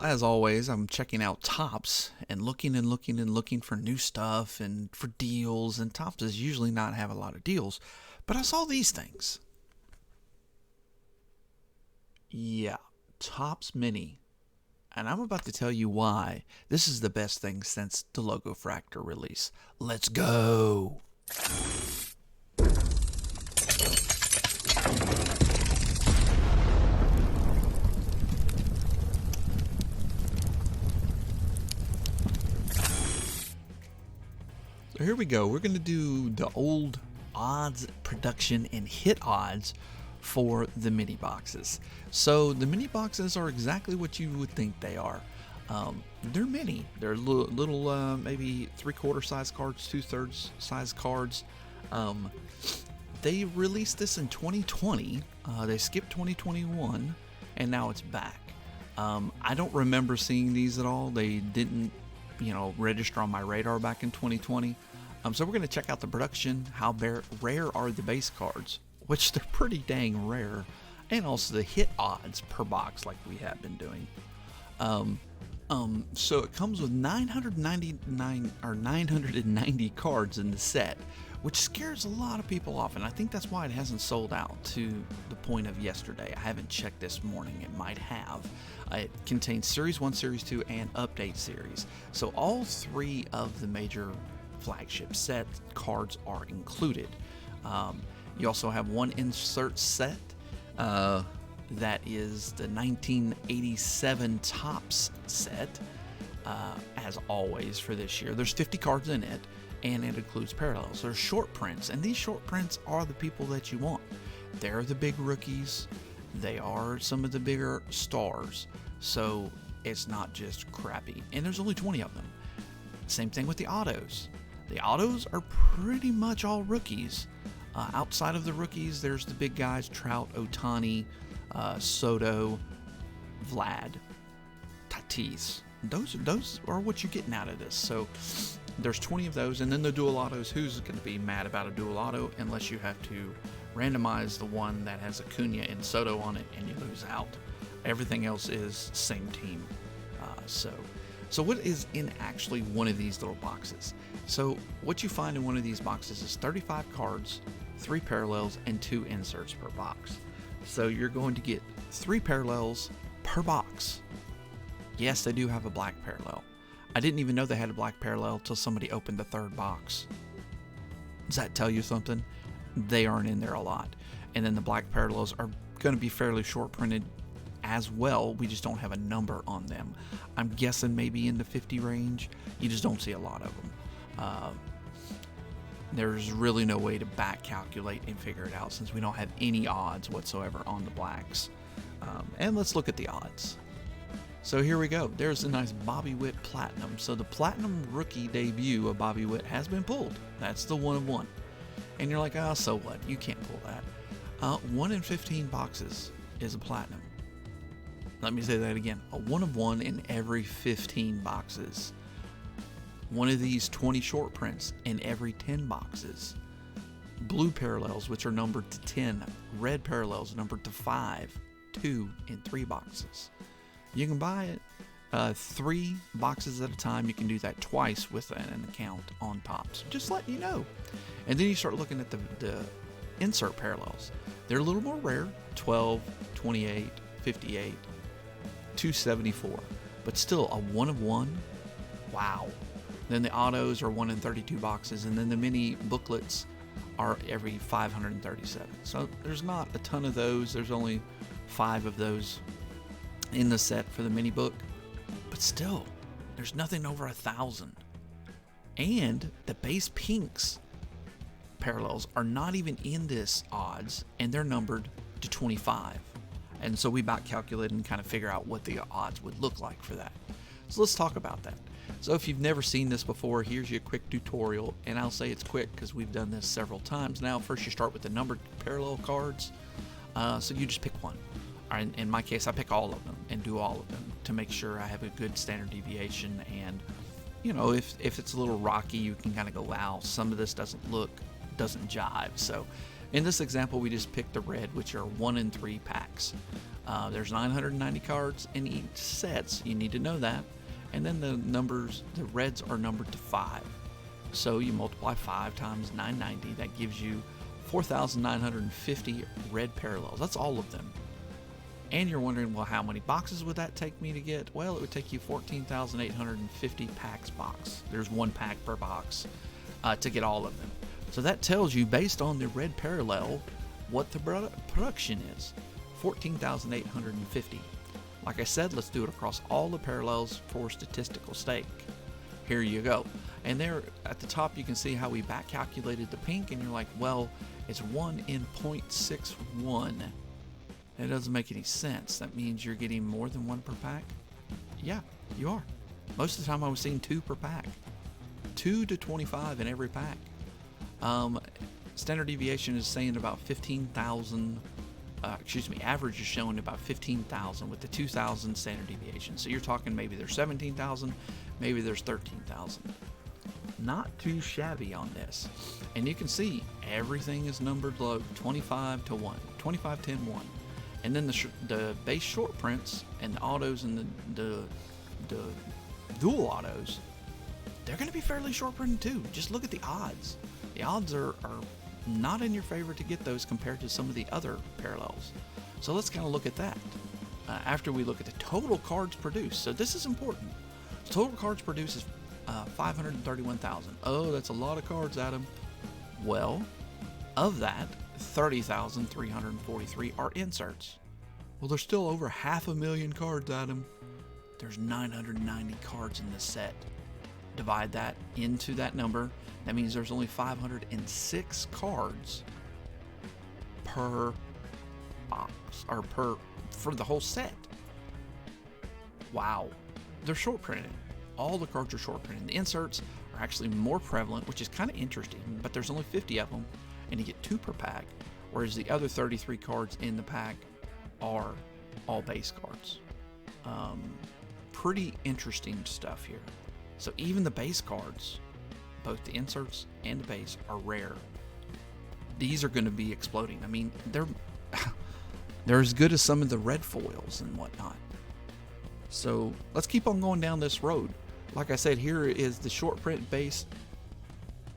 As always, I'm checking out Tops and looking and looking and looking for new stuff and for deals. And Tops does usually not have a lot of deals, but I saw these things. Yeah, Tops Mini. And I'm about to tell you why this is the best thing since the Logo Fractor release. Let's go! So here we go. We're going to do the old odds production and hit odds for the mini boxes. So the mini boxes are exactly what you would think they are. They're mini. They're little maybe 3/4 size cards, 2/3 size cards. They released this in 2020. They skipped 2021, and now it's back. I don't remember seeing these at all. They didn't, register on my radar back in 2020. So we're going to check out the production, how rare are the base cards, which they're pretty dang rare, and also the hit odds per box like we have been doing. So it comes with 990 cards in the set, which scares a lot of people off, and I think that's why it hasn't sold out to the point of yesterday. I haven't checked this morning. It might have. It contains Series 1, Series 2, and Update Series. So all three of the major flagship set cards are included. You also have one insert set that is the 1987 Topps set, as always for this year. There's 50 cards in it, and it includes parallels. There's short prints, and these short prints are the people that you want. They're the big rookies. They are some of the bigger stars, so it's not just crappy. And there's only 20 of them. Same thing with the autos. The autos are pretty much all rookies. Outside of the rookies, there's the big guys: Trout, Ohtani, Soto, Vlad, Tatis. Those are what you're getting out of this. So there's 20 of those, and then the dual autos. Who's going to be mad about a dual auto unless you have to randomize the one that has Acuna and Soto on it and you lose out? Everything else is same team. So what is in actually one of these little boxes? So what you find in one of these boxes is 35 cards, 3 parallels, and 2 inserts per box. So you're going to get 3 parallels per box. Yes, they do have a black parallel. I didn't even know they had a black parallel till somebody opened the third box. Does that tell you something? They aren't in there a lot. And then the black parallels are going to be fairly short printed as well. We just don't have a number on them. I'm guessing maybe in the 50 range. You just don't see a lot of them. There's really no way to back calculate and figure it out since we don't have any odds whatsoever on the blacks. And let's look at the odds. So here we go. There's a nice Bobby Witt Platinum. So the Platinum rookie debut of Bobby Witt has been pulled. That's the 1 of 1. And you're like, so what? You can't pull that. 1 in 15 boxes is a Platinum. Let me say that again. A 1 of 1 in every 15 boxes. One of these 20 short prints in every 10 boxes. Blue parallels, which are numbered to 10. Red parallels numbered to 5, 2, and 3 boxes. You can buy it 3 boxes at a time. You can do that twice with an account on Topps. Just letting you know. And then you start looking at the insert parallels. They're a little more rare. 12, 28, 58, 274. But still a 1 of 1. Wow. Then the autos are 1 in 32 boxes. And then the mini booklets are every 537. So there's not a ton of those. There's only 5 of those in the set for the mini book, but still there's nothing over 1,000. And the base pinks parallels are not even in this odds, and they're numbered to 25. And so we back calculate and kind of figure out what the odds would look like for that. So let's talk about that. So if you've never seen this before, here's your quick tutorial, and I'll say it's quick because we've done this several times now. First you start with the numbered parallel cards. So you just pick one. In my case, I pick all of them and do all of them to make sure I have a good standard deviation. And, if it's a little rocky, you can kind of go, wow, some of this doesn't jive. So in this example, we just picked the red, which are 1 in 3 packs. There's 990 cards in each set, so you need to know that. And then the reds are numbered to 5. So you multiply 5 times 990, that gives you 4,950 red parallels. That's all of them. And you're wondering, well, how many boxes would that take me to get? Well, it would take you 14,850 packs box. There's 1 pack per box to get all of them. So that tells you, based on the red parallel, what the production is. 14,850. Like I said, let's do it across all the parallels for statistical sake. Here you go. And there at the top you can see how we back calculated the pink, and you're like, well, it's 1 in 0.61. It doesn't make any sense. That means you're getting more than 1 per pack? Yeah, you are. Most of the time I was seeing 2 per pack. 2 to 25 in every pack. Standard deviation is saying about 15,000. Average is showing about 15,000 with the 2,000 standard deviation. So you're talking maybe there's 17,000, maybe there's 13,000. Not too shabby on this. And you can see everything is numbered low, 25 to 1, 25, 10, 1. And then the base short prints and the autos and the dual autos, they're going to be fairly short printed too. Just look at the odds. The odds are not in your favor to get those compared to some of the other parallels. So let's kind of look at that after we look at the total cards produced. So this is important. Total cards produced is 531,000. Oh, that's a lot of cards, Adam. Well, of that, 30,343 are inserts. Well, there's still over 500,000 cards, Adam. There's 990 cards in this set. Divide that into that number. That means there's only 506 cards per box, or for the whole set. Wow. They're short printed. All the cards are short printed. The inserts are actually more prevalent, which is kind of interesting, but there's only 50 of them, and you get 2 per pack, whereas the other 33 cards in the pack are all base cards. Pretty interesting stuff here. So even the base cards, both the inserts and the base, are rare. These are going to be exploding. I mean, they're as good as some of the red foils and whatnot. So let's keep on going down this road. Like I said, here is the short print base,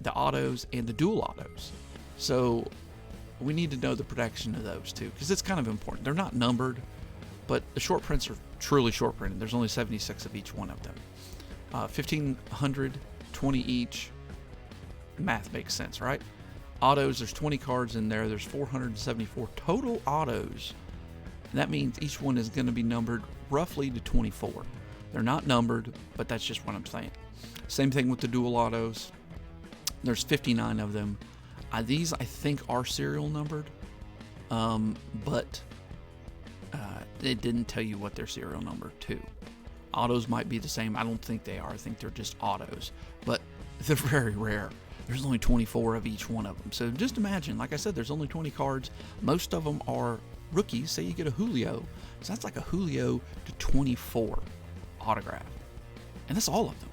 the autos, and the dual autos. So we need to know the production of those too, because it's kind of important. They're not numbered, but the short prints are truly short printed. There's only 76 of each one of them. 1,500, 20 each. Math makes sense, right? Autos, there's 20 cards in there. There's 474 total autos. And that means each one is going to be numbered roughly to 24. They're not numbered, but that's just what I'm saying. Same thing with the dual autos. There's 59 of them. These, I think, are serial numbered, but it didn't tell you what they're serial numbered to. Autos might be the same. I don't think they are. I think they're just autos, but they're very rare. There's only 24 of each one of them. So just imagine, like I said, there's only 20 cards. Most of them are rookies. Say you get a Julio. So that's like a Julio to 24 autograph. And that's all of them.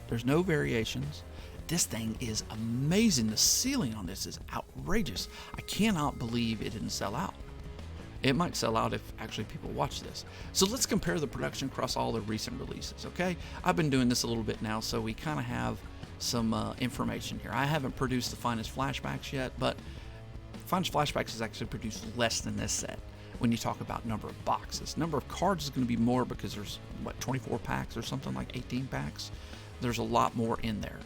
There's no variations. This thing is amazing. The ceiling on this is outrageous. I cannot believe it didn't sell out. It might sell out if actually people watch this. So let's compare the production across all the recent releases, okay? I've been doing this a little bit now, so we kind of have some information here. I haven't produced the Finest Flashbacks yet, but Finest Flashbacks has actually produced less than this set when you talk about number of boxes. Number of cards is going to be more because there's, 24 packs or something, like 18 packs? There's a lot more in there.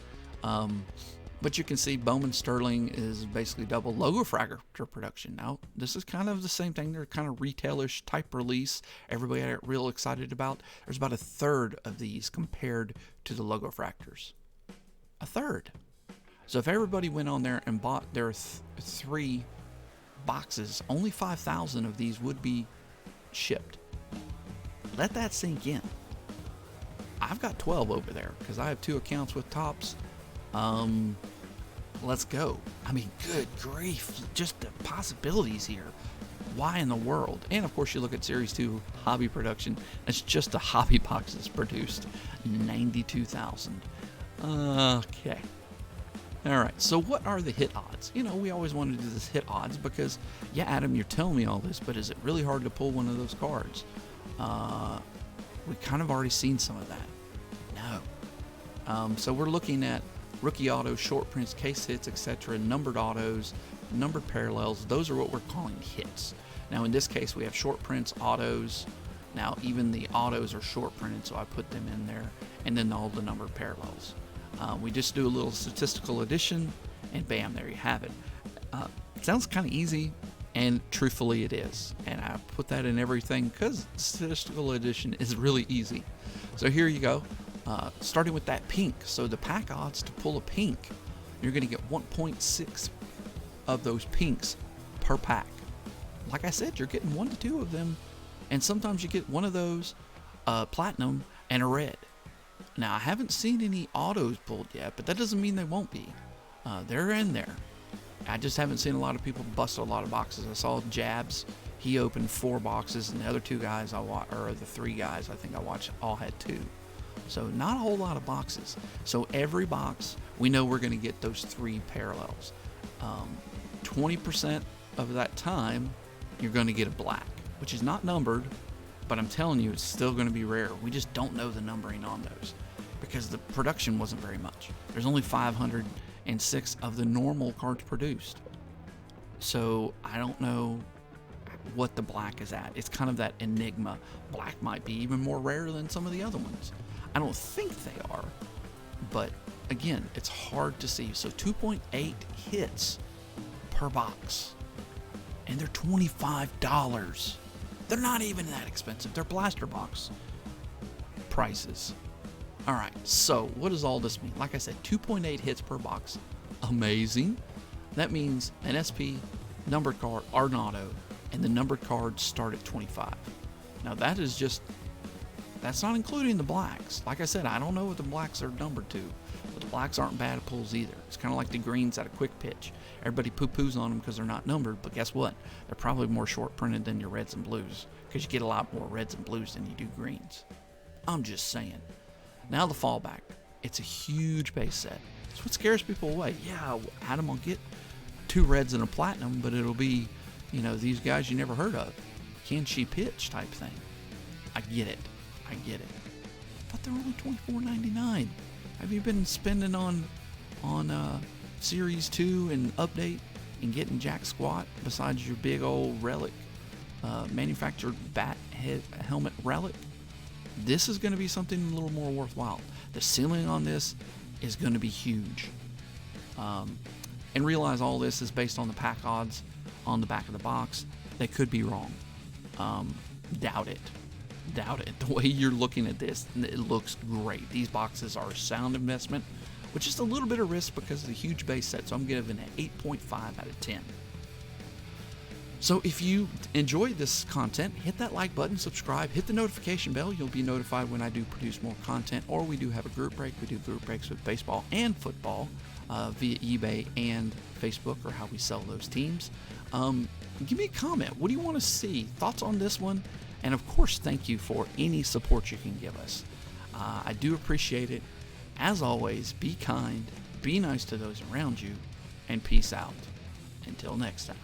But you can see Bowman Sterling is basically double logo fractor production. Now, this is kind of the same thing. They're kind of retailish type release. Everybody got real excited about. There's about a third of these compared to the logo fractors. A third. So if everybody went on there and bought their 3 boxes, only 5,000 of these would be shipped. Let that sink in. I've got 12 over there because I have 2 accounts with Topps. Let's go. I mean, good grief, just the possibilities here. Why in the world? And of course you look at Series 2 hobby production. It's just the hobby boxes produced 92,000. Okay. All right, so what are the hit odds? We always want to do this hit odds because, yeah, Adam, you're telling me all this, but is it really hard to pull one of those cards? We kind of already seen some of that. No. So we're looking at rookie autos, short prints, case hits, etc., numbered autos, numbered parallels. Those are what we're calling hits. Now, in this case, we have short prints, autos. Now, even the autos are short printed, so I put them in there, and then all the numbered parallels. We just do a little statistical addition, and bam, there you have it. Sounds kind of easy, and truthfully it is. And I put that in everything because statistical addition is really easy. So here you go, starting with that pink. So the pack odds to pull a pink, you're going to get 1.6 of those pinks per pack. Like I said, you're getting 1 to 2 of them, and sometimes you get one of those platinum and a red. Now, I haven't seen any autos pulled yet, but that doesn't mean they won't be. They're in there. I just haven't seen a lot of people bust a lot of boxes. I saw Jabs. He opened 4 boxes, and the other 2 guys or the 3 guys I think I watched all had 2. So not a whole lot of boxes. So every box, we know we're going to get those 3 parallels. 20% of that time, you're going to get a black, which is not numbered, but I'm telling you, it's still going to be rare. We just don't know the numbering on those because the production wasn't very much. There's only 506 of the normal cards produced. So I don't know what the black is at. It's kind of that enigma. Black might be even more rare than some of the other ones. I don't think they are, but again, it's hard to see. So 2.8 hits per box, and they're $25. They're not even that expensive. They're blaster box prices. All right, so what does all this mean? Like I said, 2.8 hits per box. Amazing. That means an SP, numbered card, or an auto, and the numbered cards start at 25. Now that's not including the blacks. Like I said, I don't know what the blacks are numbered to, but the blacks aren't bad pulls either. It's kind of like the greens at a quick pitch. Everybody poo-poos on them because they're not numbered, but guess what? They're probably more short printed than your reds and blues because you get a lot more reds and blues than you do greens. I'm just saying. Now the fallback. It's a huge base set. It's what scares people away. Yeah, Adam will get 2 reds and a platinum, but it'll be, these guys you never heard of. Can she pitch type thing. I get it. But they're only $24.99. Have you been spending on Series 2 and Update and getting jack squat besides your big old relic, manufactured bat head helmet relic? This is going to be something a little more worthwhile. The ceiling on this is going to be huge. And realize all this is based on the pack odds on the back of the box. They could be wrong. Doubt it. The way you're looking at this, it looks great. These boxes are a sound investment, with just a little bit of risk because of the huge base set. So I'm giving it 8.5 out of 10. So if you enjoyed this content, hit that like button, subscribe, hit the notification bell. You'll be notified when I do produce more content, or we do have a group break. We do group breaks with baseball and football via eBay and Facebook, or how we sell those teams. Give me a comment. What do you want to see? Thoughts on this one? And of course, thank you for any support you can give us. I do appreciate it. As always, be kind, be nice to those around you, and peace out. Until next time.